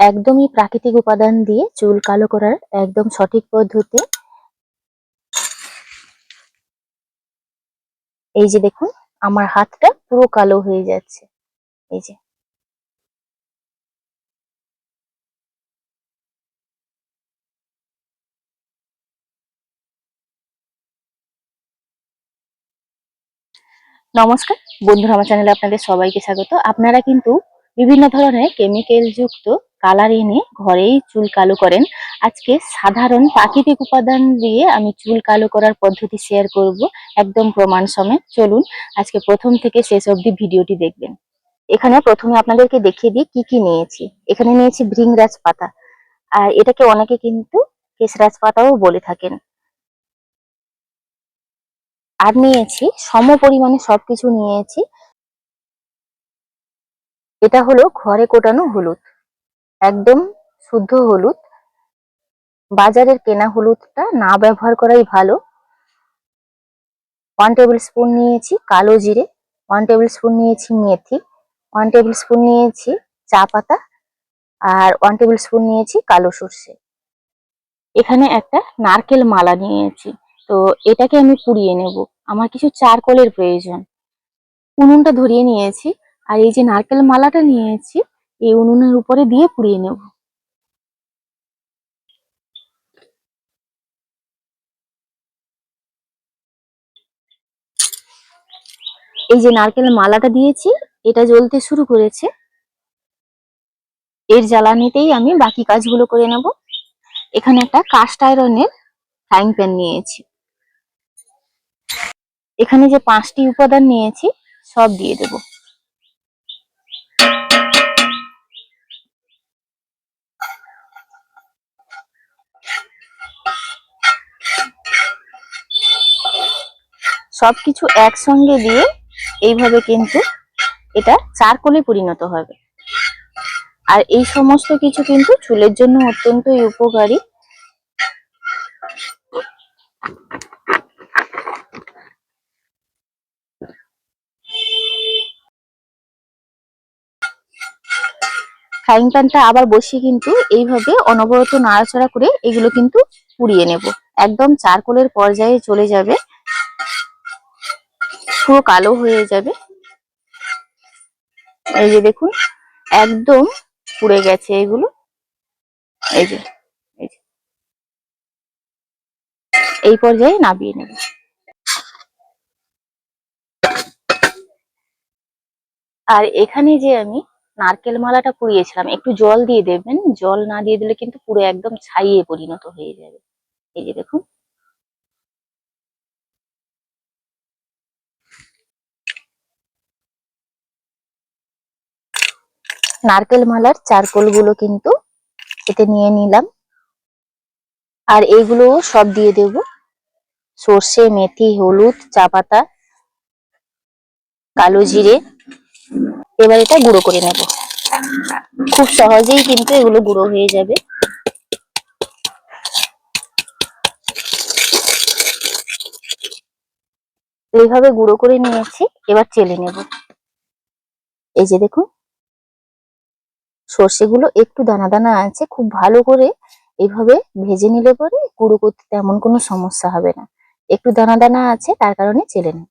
একদমই প্রাকৃতিক উপাদান দিয়ে চুল কালো করার একদম সঠিক পদ্ধতি। এই যে দেখুন, আমার হাতটা পুরো কালো হয়ে যাচ্ছে। এই যে নমস্কার বন্ধুরা, আমার চ্যানেলে আপনাদের সবাইকে স্বাগত। আপনারা কিন্তু বিভিন্ন ধরনের কেমিক্যাল যুক্ত কালার এনে ঘরেই চুল কালো করেন। আজকে সাধারণ প্রাকৃতিক উপাদান দিয়ে আমি চুল কালো করার পদ্ধতি শেয়ার করব, একদম প্রমাণ সমেত। চলুন আজকে প্রথম থেকে শেষ অবধি ভিডিওটি দেখবেন। এখানে প্রথমে আপনাদেরকে দেখিয়ে দিই কি কি নিয়েছি। এখানে নিয়েছি ভৃংরাজ পাতা, আর এটাকে অনেকে কিন্তু কেশরাজ পাতাও বলে থাকেন। আর নিয়েছি সম পরিমাণে সবকিছু নিয়েছি। এটা হলো ঘরে কোটানো হলুদ, একদম শুদ্ধ হলুদ। বাজারের কেনা হলুদটা না ব্যবহার করাই ভালো। 1 টেবিল স্পুন নিয়েছি কালো জিরে, 1 টেবিল স্পুন নিয়েছি মেথি, 1 টেবিল স্পুন নিয়েছি চা পাতা, আর 1 টেবিল স্পুন নিয়েছি কালো সর্ষে। এখানে একটা নারকেল মালা নিয়েছি, তো এটাকে আমি পুড়িয়ে নেব। আমার কিছু চারকোলের প্রয়োজন। উনুনটা ধরিয়ে নিয়েছি, আর এই যে নারকেল মালাটা নিয়েছি এই উনুনের উপরে দিয়ে পুড়িয়ে নেব। এই যে নারকেল মালাটা দিয়েছি, এটা জ্বলতে শুরু করেছে। এর জ্বালানিতেই আমি বাকি কাজগুলো করে নেব। এখানে একটা কাস্ট আয়রনের ফ্রাইং প্যান নিয়েছি। এখানে যে 5টি উপাদান নিয়েছি সব দিয়ে দেব। সবকিছু একসঙ্গে দিয়ে এইভাবে কিন্তু এটা চারকোলে পরিণত হবে। আর এই সমস্ত কিছু কিন্তু চুলের জন্য অত্যন্তই উপকারী। ফ্রাইং প্যানটা আবার বসিয়ে কিন্তু এইভাবে অনবরত নাড়াচাড়া করে এগুলো কিন্তু পুড়িয়ে নেব। একদম চারকোলের পর্যায়ে চলে যাবে, পুরো কালো হয়ে যাবে। এই যে দেখুন, একদম পুড়ে গেছে এগুলো। এই যে এই পর্যায়ে নামিয়ে নেব। আর এখানে যে আমি নারকেল মালাটা পুড়িয়েছিলাম, একটু জল দিয়ে দেবেন। জল না দিয়ে দিলে কিন্তু পুরো একদম ছাইয়ে পরিণত হয়ে যাবে। এই যে দেখুন, নারকেল মালার চারকোল গুলো কিন্তু এতে নিয়ে নিলাম। আর এইগুলো সব দিয়ে দেব, সর্ষে, মেথি, হলুদ, চা পাতা, কালো জিরে। এবার এটা গুঁড়ো করে নেব। খুব সহজেই কিন্তু এগুলো গুঁড়ো হয়ে যাবে। এইভাবে গুঁড়ো করে নিয়েছি, এবার চেলে নেব। এই যে দেখুন, সর্ষেগুলো একটু দানা দানা আছে। খুব ভালো করে এইভাবে ভেজে নিলে পরে গুঁড়ো করতে তেমন কোনো সমস্যা হবে না। একটু দানা দানা আছে, তার কারণে চেলে নেব।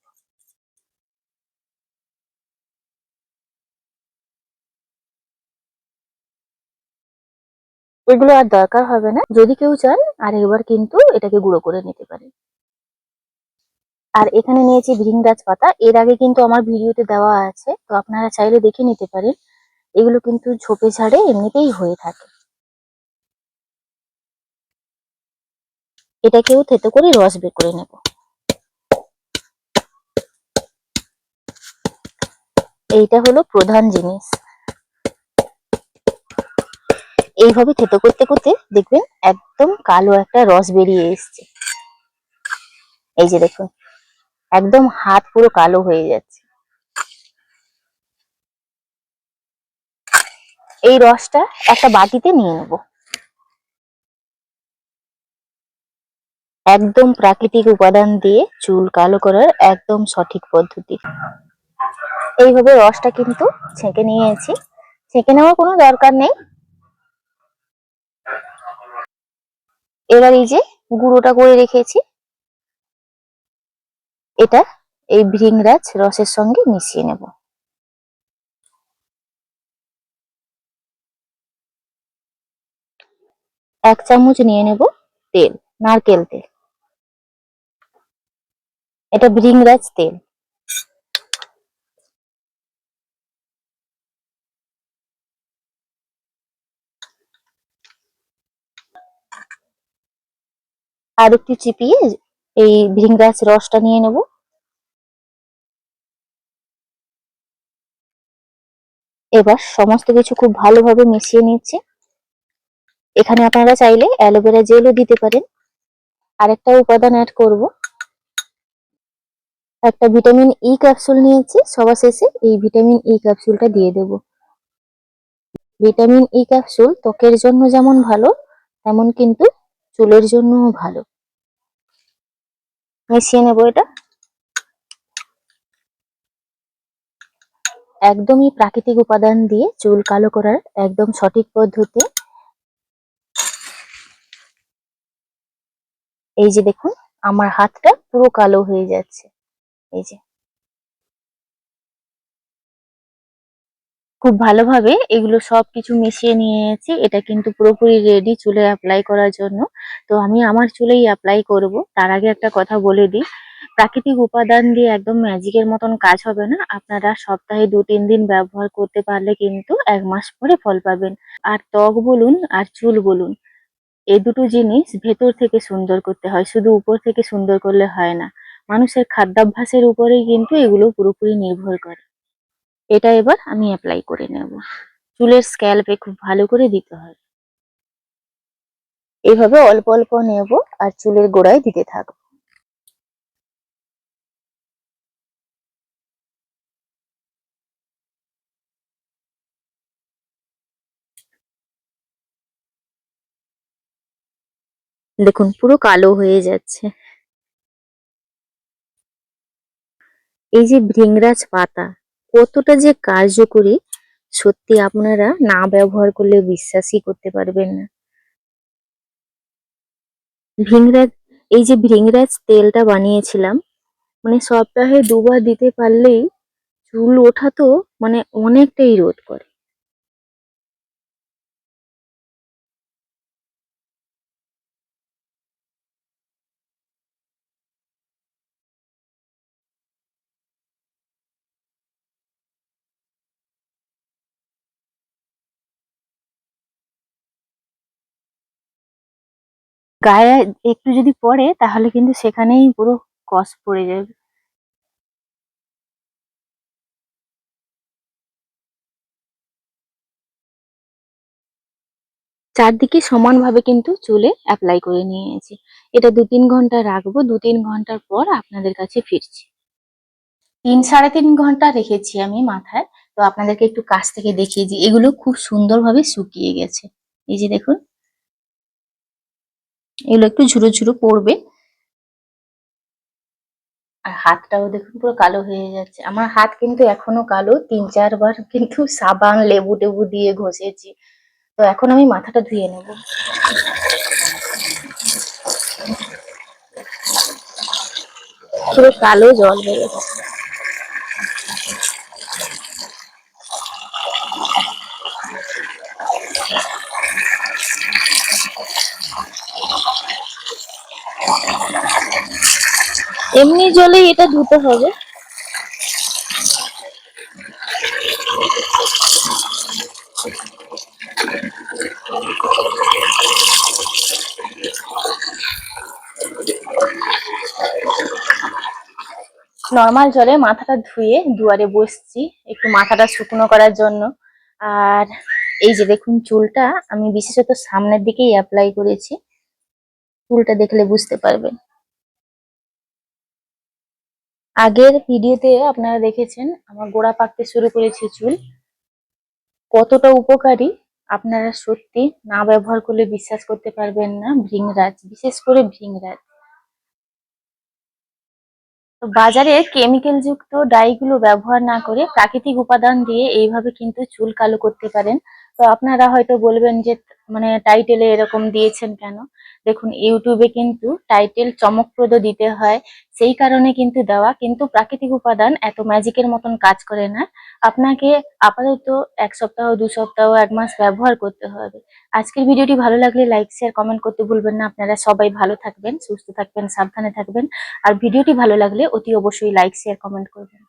এগুলো আর দরকার হবে না। যদি কেউ চান আর একবার কিন্তু এটাকে গুঁড়ো করে নিতে পারে। আর এখানে নিয়েছি ভৃংরাজ পাতা। এর আগে কিন্তু আমার ভিডিওতে দেওয়া আছে, তো আপনারা চাইলে দেখে নিতে পারেন। এগুলো কিন্তু ঝোপে ঝাড়ে এমনিতেই হয়ে থাকে। এটাকেও থেতো করে রস বের করে নেব। এইটা হলো প্রধান জিনিস। এইভাবে থেতো করতে করতে দেখবেন একদম কালো একটা রস বেরিয়ে এসছে। এই যে দেখুন, একদম হাত পুরো কালো হয়ে যাচ্ছে। এই রসটা একটা বাটিতে নিয়ে নেব। একদম প্রাকৃতিক উপাদান দিয়ে চুল কালো করার একদম সঠিক পদ্ধতি। এইভাবে রসটা কিন্তু ছেঁকে নিয়েছি। ছেঁকে নেওয়ার কোনো দরকার নেই, এবার এই যে গুঁড়োটা করে রেখেছি, এটা এই ভৃংরাজ রসের সঙ্গে মিশিয়ে নেব। এক চামচ নিয়ে নেব তেল, নারকেল তেল, এটা ভৃংরাজ তেল। আর একটু চিপিয়ে এই ভৃংরাজ রসটা নিয়ে নেব। এবার সমস্ত কিছু খুব ভালোভাবে মিশিয়ে নিচ্ছি। এখানে আপনারা চাইলে অ্যালোভেরা জেলও দিতে পারেন। আরেকটা উপাদান অ্যাড করব, একটা ভিটামিন ই ক্যাপসুল নিয়েছি, সবার শেষে এই ভিটামিন ই ক্যাপসুলটা দিয়ে দেব। ভিটামিন ই ক্যাপসুল ত্বকের জন্য যেমন ভালো, তেমন কিন্তু চুলের জন্যও ভালো। মিশিয়ে নেব এটা। একদমই প্রাকৃতিক উপাদান দিয়ে চুল কালো করার একদম সঠিক পদ্ধতি। এই যে দেখুন, আমার হাতটা পুরো কালো হয়ে যাচ্ছে। এই যে খুব ভালোভাবে এগুলো সবকিছু মিশিয়ে নিয়েছি। এটা কিন্তু পুরোপুরি রেডি চুলে অ্যাপ্লাই করার জন্য। তো আমি আমার চুলেই অ্যাপ্লাই করব। তার আগে একটা কথা বলে দিই, প্রাকৃতিক উপাদান দিয়ে একদম ম্যাজিকের মতন কাজ হবে না। আপনারা সপ্তাহে 2-3 দিন ব্যবহার করতে পারলে কিন্তু 1 মাস পরে ফল পাবেন। আর ত্বক বলুন আর চুল বলুন, এই দুটো জিনিস ভেতর থেকে সুন্দর করতে হয়, শুধু উপর থেকে সুন্দর করলে হয় না। মানুষের খাদ্যাভ্যাসের উপরেই কিন্তু এগুলো পুরোপুরি নির্ভর করে। এটা এবার আমি অ্যাপ্লাই করে নেব। চুলের স্ক্যাল্পে খুব ভালো করে দিতে হয়। এইভাবে অল্প অল্প নেব আর চুলের গোড়ায় দিতে থাকবো। দেখুন পুরো কালো হয়ে যাচ্ছে। এই যে ভৃংরাজ পাতা কতটা যে কার্যকরী, সত্যি আপনারা না ব্যবহার করলে বিশ্বাসই করতে পারবেন না। ভৃংরাজ, এই যে ভৃংরাজ তেলটা বানিয়েছিলাম, মানে সপ্তাহে 2 বার দিতে পারলেই চুল ওঠা তো মানে অনেকটাই রোধ করে। গায়ে একটু যদি পড়ে তাহলে কিন্তু সেখানেই পুরো কস পড়ে যাবে। চারদিকে সমানভাবে কিন্তু চুলে অ্যাপ্লাই করে নিয়েছি। এটা 2-3 ঘন্টা রাখবো। 2-3 ঘন্টার পর আপনাদের কাছে ফিরছি। 3-3.5 ঘন্টা রেখেছি আমি মাথায়। তো আপনাদেরকে একটু কাছ থেকে দেখিয়ে দিই, এগুলো খুব সুন্দরভাবে শুকিয়ে গেছে। এই যে দেখুন, এগুলো একটু ঝুরো ঝুরো পড়বে। আর হাতটাও দেখুন পুরো কালো হয়ে যাচ্ছে। আমার হাত কিন্তু এখনো কালো, 3-4 বার কিন্তু সাবান লেবু টেবু দিয়ে ঘষেছি। তো এখন আমি মাথাটা ধুয়ে নেব। পুরো কালো জল বেরোচ্ছে। এমনি জলেই এটা ধুতে হবে। নর্মাল জলে মাথাটা ধুয়ে দুয়ারে বসছি একটু মাথাটা শুকনো করার জন্য। আর এই যে দেখুন, চুলটা আমি বিশেষত সামনের দিকেই অ্যাপ্লাই করেছি। চুলটা দেখলে বুঝতে পারবেন। আগের ভিডিওতে আপনারা দেখেছেন আমার গোড়া পাকতে শুরু করেছে চুল, কতটা উপকারী আপনারা সত্যি না ব্যবহার করলে বিশ্বাস করতে পারবেন না। ভৃংরাজ, বিশেষ করে ভৃংরাজ। তো বাজারে কেমিক্যাল যুক্ত ডাইগুলো ব্যবহার না করে প্রাকৃতিক উপাদান দিয়ে এইভাবে কিন্তু চুল কালো করতে পারেন। তো আপনারা হয়তো বলবেন যে মানে টাইটেলে এরকম দিয়েছেন কেন? দেখুন, ইউটিউবে কিন্তু টাইটেল চমকপ্রদ দিতে হয়, সেই কারণে কিন্তু দেওয়া। কিন্তু প্রাকৃতিক উপাদান এত ম্যাজিকের মতন কাজ করে না। আপনাকে আপাতত 1 সপ্তাহ, 2 সপ্তাহ, 1 মাস ব্যবহার করতে হবে। আজকের ভিডিওটি ভালো লাগলে লাইক, শেয়ার, কমেন্ট করতে ভুলবেন না। আপনারা সবাই ভালো থাকবেন, সুস্থ থাকবেন, সাবধানে থাকবেন। আর ভিডিওটি ভালো লাগলে অতি অবশ্যই লাইক, শেয়ার, কমেন্ট করবেন।